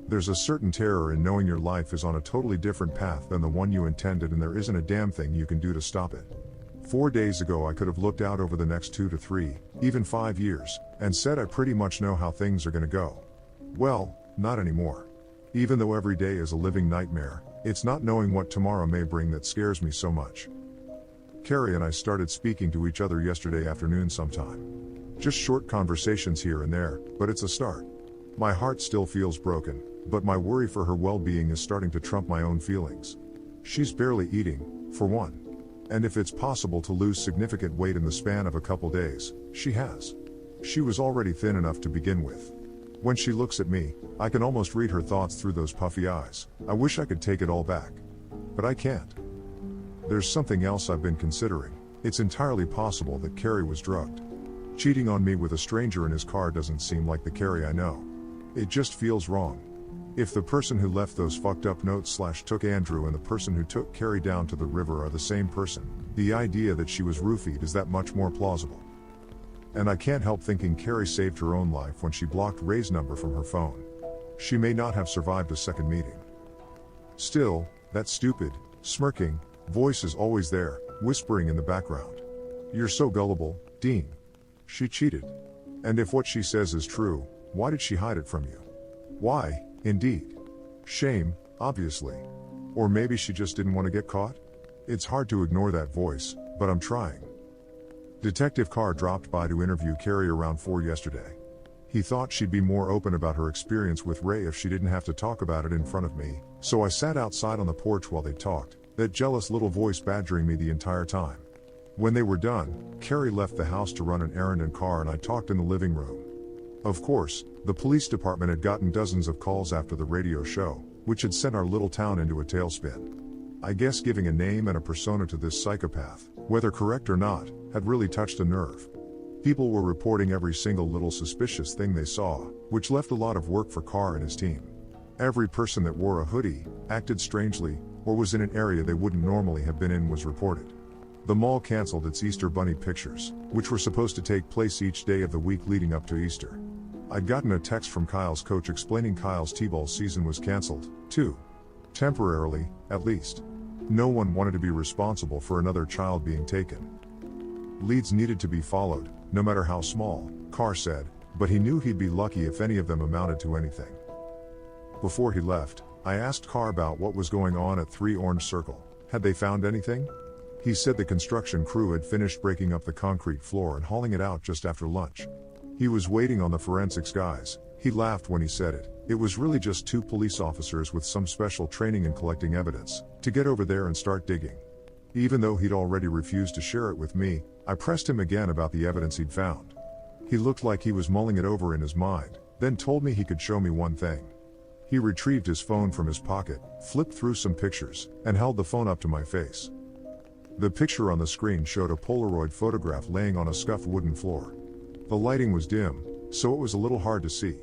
There's a certain terror in knowing your life is on a totally different path than the one you intended and there isn't a damn thing you can do to stop it. 4 days ago I could have looked out over the next 2 to 3, even 5 years, and said I pretty much know how things are gonna go. Well, not anymore. Even though every day is a living nightmare, it's not knowing what tomorrow may bring that scares me so much. Carrie and I started speaking to each other yesterday afternoon sometime. Just short conversations here and there, but it's a start. My heart still feels broken, but my worry for her well-being is starting to trump my own feelings. She's barely eating, for one. And if it's possible to lose significant weight in the span of a couple days, she has. She was already thin enough to begin with. When she looks at me, I can almost read her thoughts through those puffy eyes. I wish I could take it all back. But I can't. There's something else I've been considering. It's entirely possible that Carrie was drugged. Cheating on me with a stranger in his car doesn't seem like the Carrie I know. It just feels wrong. If the person who left those fucked up notes / took Andrew and the person who took Carrie down to the river are the same person, the idea that she was roofied is that much more plausible. And I can't help thinking Carrie saved her own life when she blocked Ray's number from her phone. She may not have survived a second meeting. Still, that stupid, smirking voice is always there, whispering in the background. You're so gullible, Dean. She cheated. And if what she says is true, why did she hide it from you? Why, indeed. Shame, obviously. Or maybe she just didn't want to get caught? It's hard to ignore that voice, but I'm trying. Detective Carr dropped by to interview Carrie around 4 yesterday. He thought she'd be more open about her experience with Ray if she didn't have to talk about it in front of me, so I sat outside on the porch while they talked, that jealous little voice badgering me the entire time. When they were done, Carrie left the house to run an errand and Carr and I talked in the living room. Of course, the police department had gotten dozens of calls after the radio show, which had sent our little town into a tailspin. I guess giving a name and a persona to this psychopath, whether correct or not, had really touched a nerve. People were reporting every single little suspicious thing they saw, which left a lot of work for Carr and his team. Every person that wore a hoodie, acted strangely, or was in an area they wouldn't normally have been in was reported. The mall canceled its Easter Bunny pictures, which were supposed to take place each day of the week leading up to Easter. I'd gotten a text from Kyle's coach explaining Kyle's T-ball season was canceled, too. Temporarily, at least. No one wanted to be responsible for another child being taken. Leads needed to be followed, no matter how small, Carr said, but he knew he'd be lucky if any of them amounted to anything. Before he left, I asked Carr about what was going on at 3 Orange Circle. Had they found anything? He said the construction crew had finished breaking up the concrete floor and hauling it out just after lunch. He was waiting on the forensics guys. He laughed when he said it. It was really just 2 police officers with some special training in collecting evidence, to get over there and start digging. Even though he'd already refused to share it with me, I pressed him again about the evidence he'd found. He looked like he was mulling it over in his mind, then told me he could show me one thing. He retrieved his phone from his pocket, flipped through some pictures, and held the phone up to my face. The picture on the screen showed a Polaroid photograph laying on a scuffed wooden floor. The lighting was dim, so it was a little hard to see.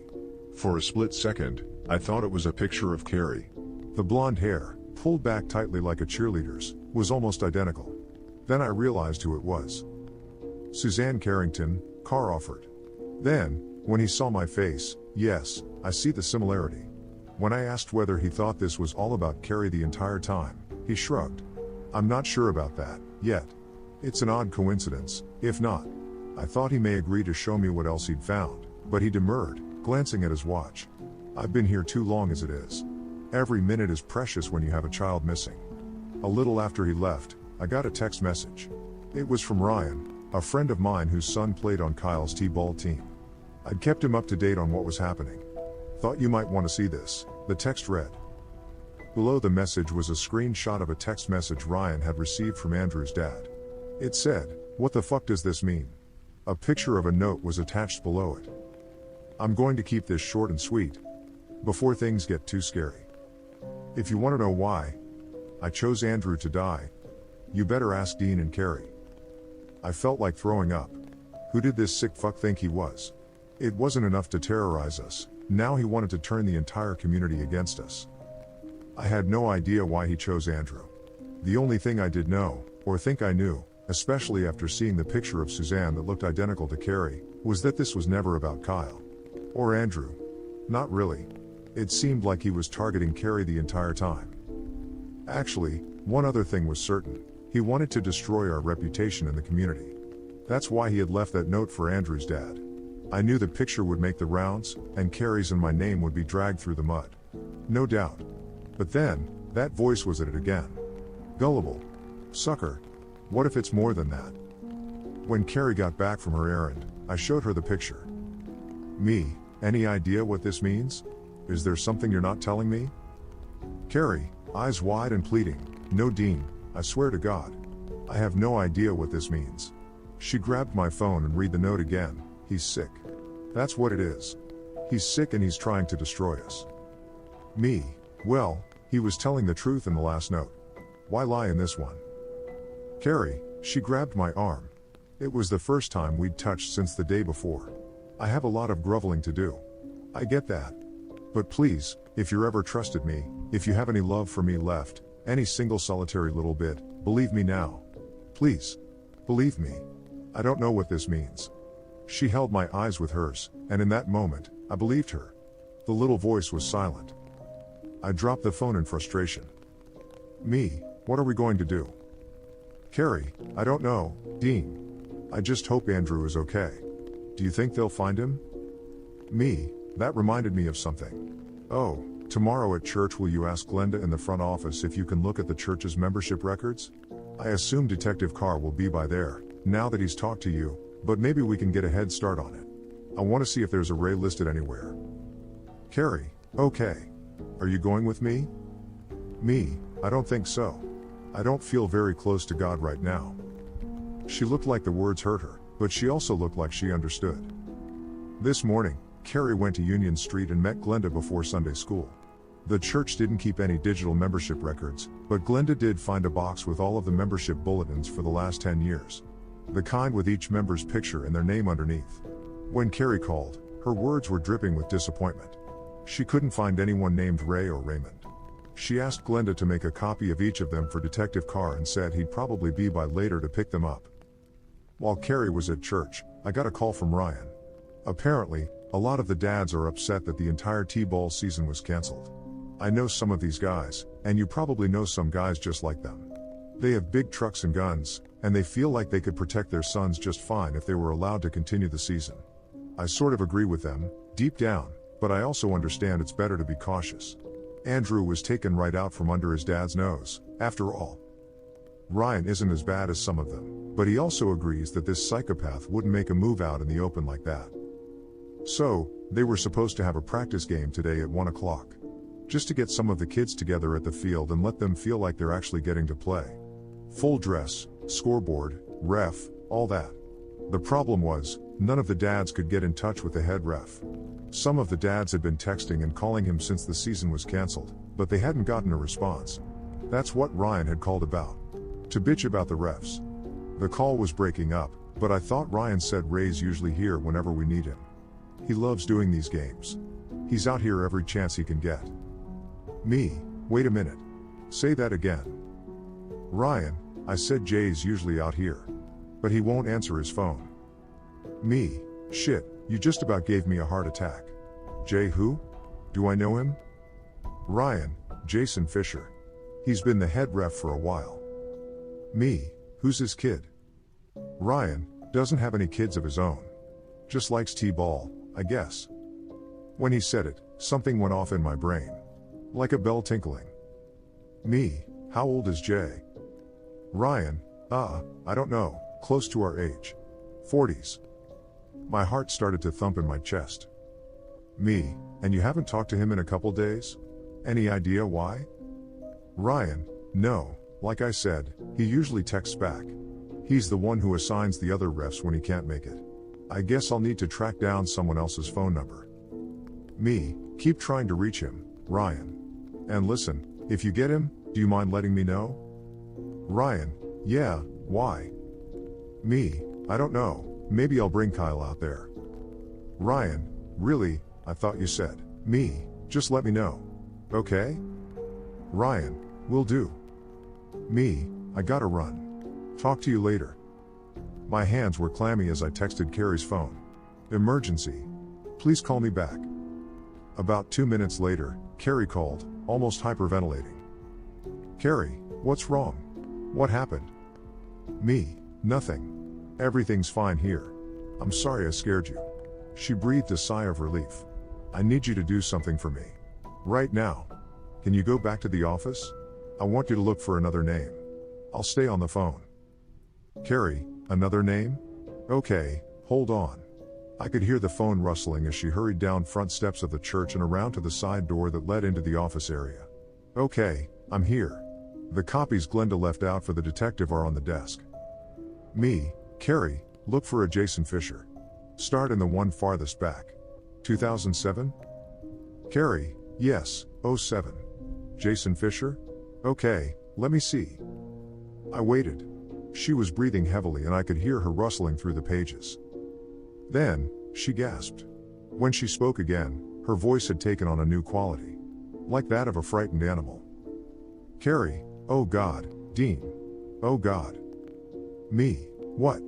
For a split second, I thought it was a picture of Carrie. The blonde hair, pulled back tightly like a cheerleader's, was almost identical. Then I realized who it was. Suzanne Carrington, Carr offered. Then, when he saw my face, yes, I see the similarity. When I asked whether he thought this was all about Carrie the entire time, he shrugged. I'm not sure about that, yet. It's an odd coincidence, if not. I thought he may agree to show me what else he'd found, but he demurred, glancing at his watch. I've been here too long as it is. Every minute is precious when you have a child missing. A little after he left, I got a text message. It was from Ryan, a friend of mine whose son played on Kyle's T-ball team. I'd kept him up to date on what was happening. Thought you might want to see this, the text read. Below the message was a screenshot of a text message Ryan had received from Andrew's dad. It said, "What the fuck does this mean?" A picture of a note was attached below it. I'm going to keep this short and sweet, before things get too scary. If you want to know why I chose Andrew to die, you better ask Dean and Carrie. I felt like throwing up. Who did this sick fuck think he was? It wasn't enough to terrorize us, now he wanted to turn the entire community against us. I had no idea why he chose Andrew. The only thing I did know, or think I knew, especially after seeing the picture of Suzanne that looked identical to Carrie, was that this was never about Kyle. Or Andrew. Not really. It seemed like he was targeting Carrie the entire time. Actually, one other thing was certain. He wanted to destroy our reputation in the community. That's why he had left that note for Andrew's dad. I knew the picture would make the rounds, and Carrie's and my name would be dragged through the mud. No doubt. But then, that voice was at it again. Gullible. Sucker. What if it's more than that? When Carrie got back from her errand, I showed her the picture. Me, any idea what this means? Is there something you're not telling me? Carrie, eyes wide and pleading, no Dean, I swear to God. I have no idea what this means. She grabbed my phone and read the note again. He's sick. That's what it is. He's sick and he's trying to destroy us. Me, well, he was telling the truth in the last note. Why lie in this one? Carrie, she grabbed my arm. It was the first time we'd touched since the day before. I have a lot of groveling to do. I get that. But please, if you're ever trusted me, if you have any love for me left, any single solitary little bit, believe me now. Please. Believe me. I don't know what this means. She held my eyes with hers, and in that moment, I believed her. The little voice was silent. I dropped the phone in frustration. Me, what are we going to do? Carrie, I don't know, Dean. I just hope Andrew is okay. Do you think they'll find him? Me, that reminded me of something. Oh, tomorrow at church will you ask Glenda in the front office if you can look at the church's membership records? I assume Detective Carr will be by there, now that he's talked to you, but maybe we can get a head start on it. I want to see if there's a Ray listed anywhere. Carrie, okay. Are you going with me? Me, I don't think so. I don't feel very close to God right now. She looked like the words hurt her, but she also looked like she understood. This morning, Carrie went to Union Street and met Glenda before Sunday school. The church didn't keep any digital membership records, but Glenda did find a box with all of the membership bulletins for the last 10 years. The kind with each member's picture and their name underneath. When Carrie called, her words were dripping with disappointment. She couldn't find anyone named Ray or Raymond. She asked Glenda to make a copy of each of them for Detective Carr and said he'd probably be by later to pick them up. While Carrie was at church, I got a call from Ryan. Apparently, a lot of the dads are upset that the entire T-ball season was canceled. I know some of these guys, and you probably know some guys just like them. They have big trucks and guns, and they feel like they could protect their sons just fine if they were allowed to continue the season. I sort of agree with them, deep down, but I also understand it's better to be cautious. Andrew was taken right out from under his dad's nose, after all. Ryan isn't as bad as some of them, but he also agrees that this psychopath wouldn't make a move out in the open like that. So, they were supposed to have a practice game today at 1 o'clock. Just to get some of the kids together at the field and let them feel like they're actually getting to play. Full dress, scoreboard, ref, all that. The problem was, none of the dads could get in touch with the head ref. Some of the dads had been texting and calling him since the season was canceled, but they hadn't gotten a response. That's what Ryan had called about. To bitch about the refs. The call was breaking up, but I thought Ryan said Ray's usually here whenever we need him. He loves doing these games. He's out here every chance he can get. Me, wait a minute. Say that again. Ryan, I said Jay's usually out here. But he won't answer his phone. Me, shit, you just about gave me a heart attack. Jay who? Do I know him? Ryan, Jason Fisher. He's been the head ref for a while. Me, who's his kid? Ryan, doesn't have any kids of his own. Just likes T-ball, I guess. When he said it, something went off in my brain. Like a bell tinkling. Me, how old is Jay? Ryan, I don't know, close to our age. 40s. My heart started to thump in my chest. Me, and you haven't talked to him in a couple days? Any idea why? Ryan, no, like I said, he usually texts back. He's the one who assigns the other refs when he can't make it. I guess I'll need to track down someone else's phone number. Me, keep trying to reach him, Ryan. And listen, if you get him, do you mind letting me know? Ryan, yeah, why? Me, I don't know, maybe I'll bring Kyle out there. Ryan, really, I thought you said. Me, just let me know. Okay? Ryan, will do. Me, I gotta run. Talk to you later. My hands were clammy as I texted Carrie's phone. Emergency. Please call me back. About 2 minutes later, Carrie called, almost hyperventilating. Carrie, what's wrong? What happened? Me, nothing. Everything's fine here. I'm sorry I scared you. She breathed a sigh of relief. I need you to do something for me. Right now. Can you go back to the office? I want you to look for another name. I'll stay on the phone. Carrie, another name? Okay, hold on. I could hear the phone rustling as she hurried down front steps of the church and around to the side door that led into the office area. Okay, I'm here. The copies Glenda left out for the detective are on the desk. Me, Carrie, look for a Jason Fisher. Start in the one farthest back. 2007? Carrie, yes, 07. Jason Fisher? Okay, let me see. I waited. She was breathing heavily and I could hear her rustling through the pages. Then, she gasped. When she spoke again, her voice had taken on a new quality. Like that of a frightened animal. Carrie, oh God, Dean. Oh God. Me, what?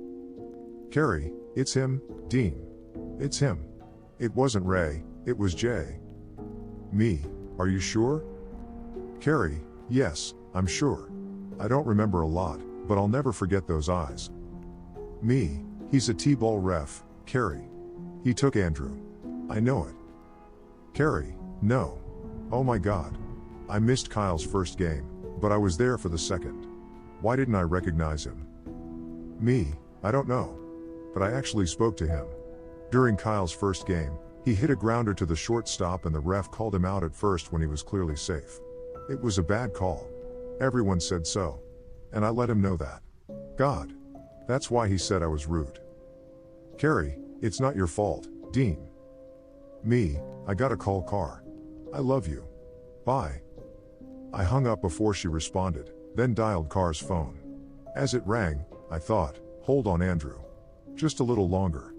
Carrie, it's him, Dean. It's him. It wasn't Ray, it was Jay. Me, are you sure? Carrie, yes, I'm sure. I don't remember a lot, but I'll never forget those eyes. Me, he's a T-ball ref, Carrie. He took Andrew. I know it. Carrie, no. Oh my God. I missed Kyle's first game, but I was there for the second. Why didn't I recognize him? Me, I don't know. But I actually spoke to him. During Kyle's first game, he hit a grounder to the shortstop and the ref called him out at first when he was clearly safe. It was a bad call. Everyone said so. And I let him know that. God. That's why he said I was rude. Carrie, it's not your fault, Dean. Me, I gotta call Carr. I love you. Bye. I hung up before she responded, then dialed Carr's phone. As it rang, I thought, hold on Andrew. Just a little longer.